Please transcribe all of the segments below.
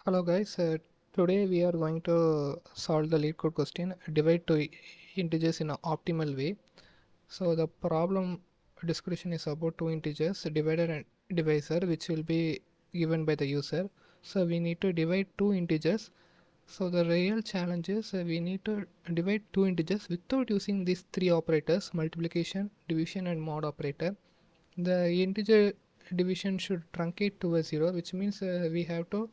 Hello guys, today we are going to solve the LeetCode question, divide two integers in an optimal way. So the problem description is about two integers, divider and divisor, which will be given by the user. So we need to divide two integers. So the real challenge is we need to divide two integers without using these three operators, multiplication, division and mod operator. The integer division should truncate to a 0, which means we have to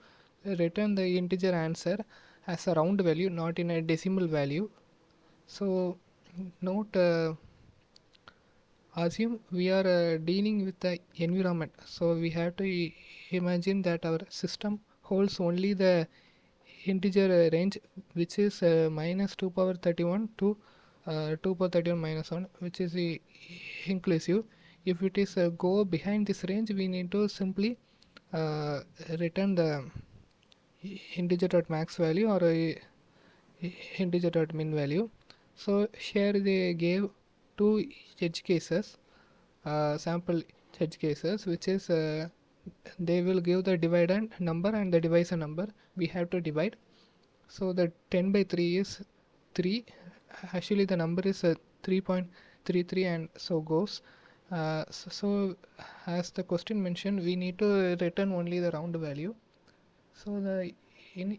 return the integer answer as a round value, not in a decimal value. So note, assume we are dealing with the environment, so we have to imagine that our system holds only the integer range, which is minus 2 power 31 to 2 power 31 minus 1, which is inclusive. If it is go behind this range, we need to simply uh, return the integer dot max value or integer dot min value. So here they gave two edge cases, sample edge cases, which is they will give the dividend number and the divisor number. We have to divide. So the 10 by 3 is 3. Actually the number is 3.33 and so goes. So as the question mentioned, we need to return only the round value. So in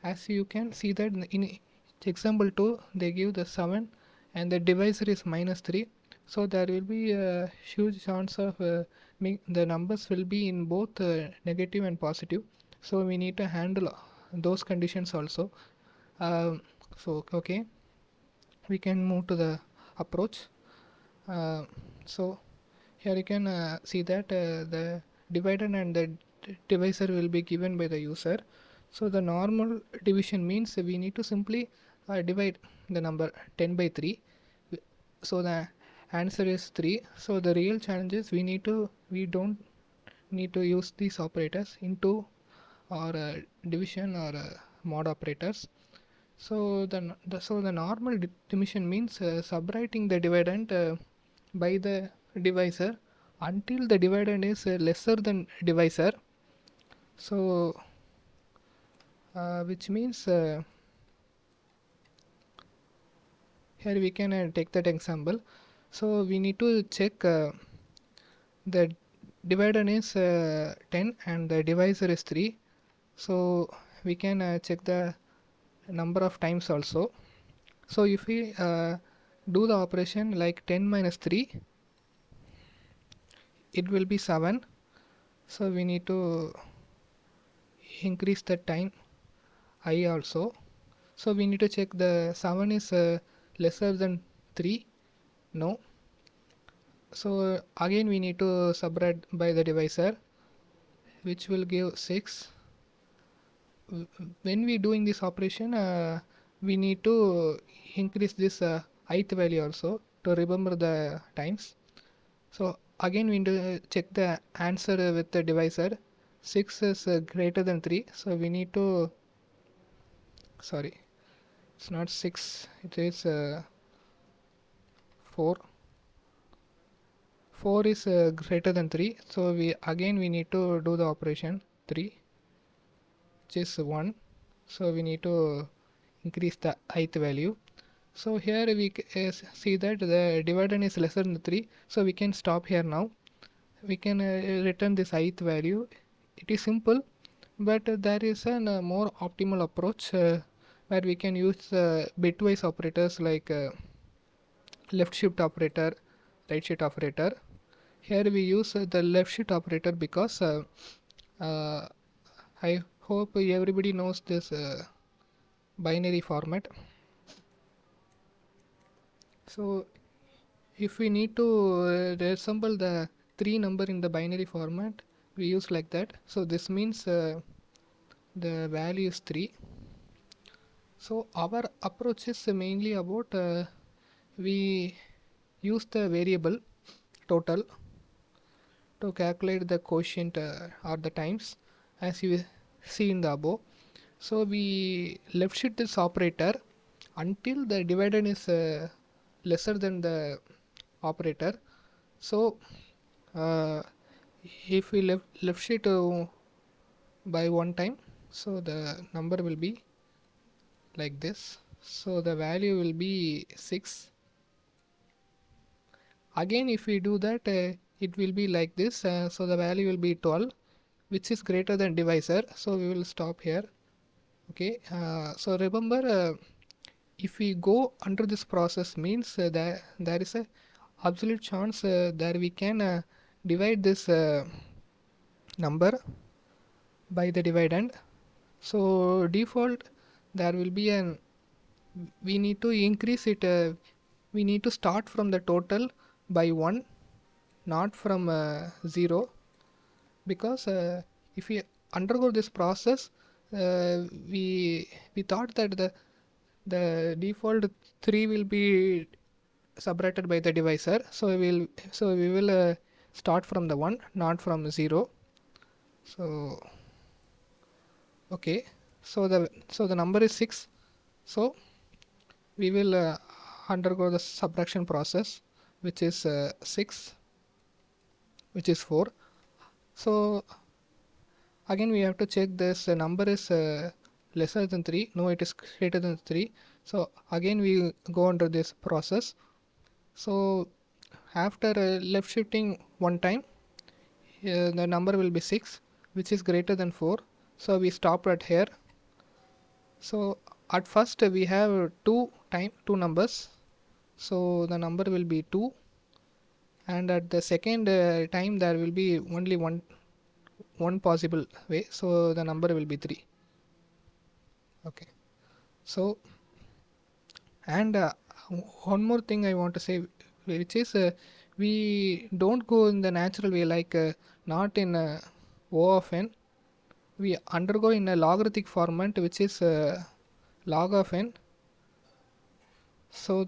as you can see that in example 2 they give the 7 and the divisor is minus 3. So there will be a huge chance of the numbers will be in both negative and positive. So we need to handle those conditions also. So okay, we can move to the approach. So here you can see that the divider and the divisor will be given by the user. So the normal division means we need to simply divide the number 10 by 3. So the answer is 3. So the real challenge is we don't need to use these operators into or division or mod operators. So the normal division means subtracting the dividend by the divisor until the dividend is lesser than divisor. So which means here we can take that example. So we need to check the dividend is 10 and the divisor is 3. So we can check the number of times also. So if we do the operation like 10 minus 3, it will be 7. So we need to increase the time I also. So we need to check the 7 is lesser than 3. No. So again we need to subtract by the divisor, which will give 6. When we doing this operation, we need to increase this ith value also to remember the times. So again we need to check the answer with the divisor. 6 is greater than 3, so we need to, sorry, it's not 6, it is 4. 4 is greater than 3, so we need to do the operation 3, which is 1. So we need to increase the ith value. So here we see that the dividend is lesser than 3, so we can stop here now. We can return this ith value. It is simple, but there is a more optimal approach where we can use bitwise operators like left shift operator, right shift operator. Here we use the left shift operator because uh, I hope everybody knows this binary format. So if we need to resemble the 3 number in the binary format, we use like that. So this means the value is 3. So our approach is mainly about we use the variable total to calculate the quotient or the times, as you see in the above. So we left shift this operator until the dividend is lesser than the operator. So if we left shift by one time, So the number will be like this. So the value will be 6. Again, if we do that, it will be like this. So the value will be 12, which is greater than divisor. So we will stop here. Okay. So remember, if we go under this process means that there is a absolute chance that we can divide this number by the dividend. So default there will be an, we need to increase it, we need to start from the total by 1, not from 0, because if we undergo this process, we thought that the default 3 will be subtracted by the divisor, so we will start from the 1, not from 0. So okay, so the number is 6. So we will undergo the subtraction process, which is 6, which is 4. So again we have to check this number is lesser than 3. No, it is greater than 3. So again we go under this process. So after left shifting one time, the number will be 6, which is greater than 4. So we stop at here. So at first we have two numbers, so the number will be 2, and at the second time there will be only one possible way, so the number will be 3. Okay. So and one more thing I want to say, which is we don't go in the natural way, like not in O of n. We undergo in a logarithmic format, which is log of n. So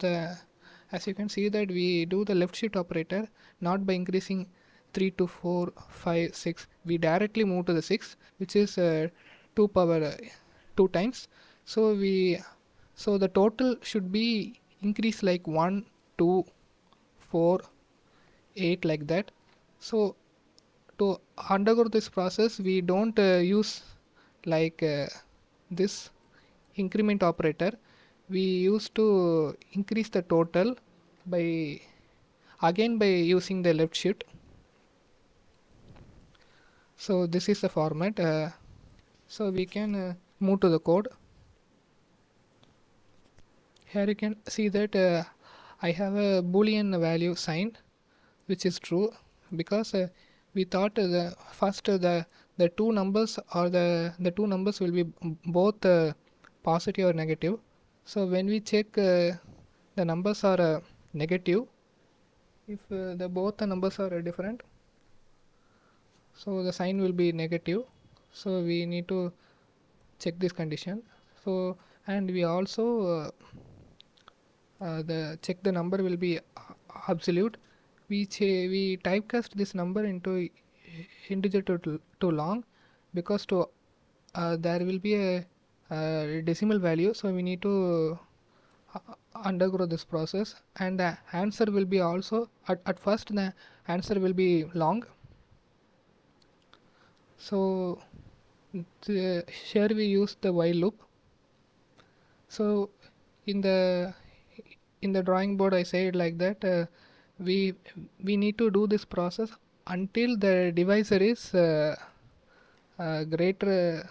as you can see that we do the left shift operator not by increasing 3 to 4, 5, 6. We directly move to the 6, which is 2 power 2 times. So the total should be increased like 1, 2, 4, 8, like that. So to undergo this process, we don't use like this increment operator. We used to increase the total by using the left shift. So this is the format. So we can move to the code. Here you can see that I have a boolean value sign, which is true, because we thought the first the two numbers, or the two numbers will be both positive or negative. So when we check the numbers are negative, if the both the numbers are different, so the sign will be negative. So we need to check this condition. So and we also the check the number will be absolute. We typecast this number into integer to long, because to there will be a decimal value, so we need to undergo this process, and the answer will be also at first the answer will be long. So here we use the while loop. So in the drawing board I say it like that, we need to do this process until the divisor is greater,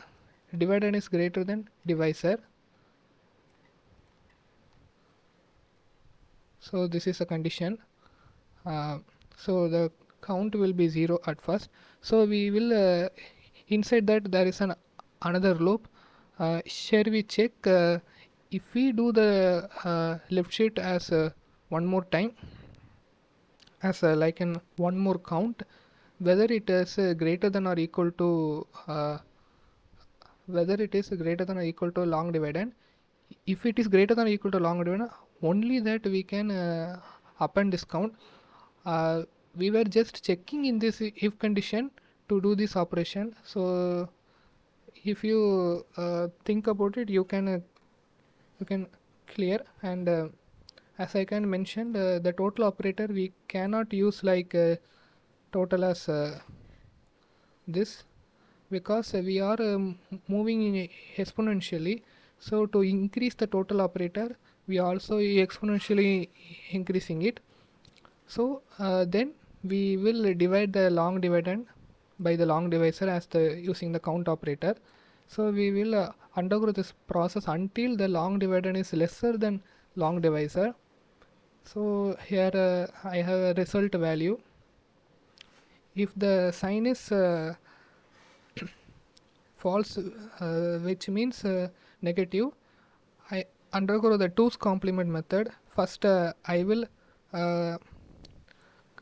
dividend is greater than divisor. So this is a condition. So the count will be 0 at first. So we will inside that there is another loop. Here we check if we do the left shift as one more time, as like in one more count, whether it is greater than or equal to long dividend. If it is greater than or equal to long dividend, only that we can append this count. We were just checking in this if condition to do this operation. So if you think about it, you can clear. And as I can mention, the total operator we cannot use like total as this. because we are moving in exponentially. So to increase the total operator, we also exponentially increasing it. So then we will divide the long dividend by the long divisor as the using the count operator. So we will undergo this process until the long dividend is lesser than long divisor. So here I have a result value. If the sign is false, which means negative, I undergo the 2's complement method. First I will uh,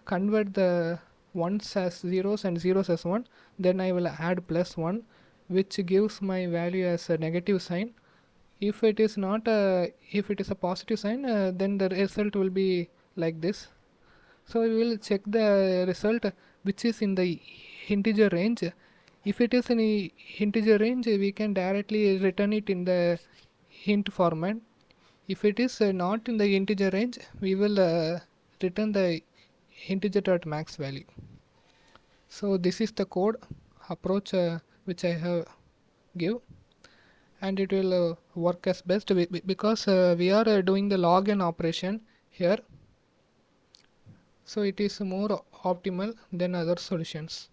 convert the ones as zeros and zeros as 1, then I will add plus 1, which gives my value as a negative sign. If it is not if it is a positive sign, then the result will be like this. So we will check the result which is in the integer range. If it is in the integer range, we can directly return it in the int format. If it is not in the integer range, we will return the integer.max value. So this is the code approach which I have give, and it will work as best because we are doing the log n operation here, so it is more optimal than other solutions.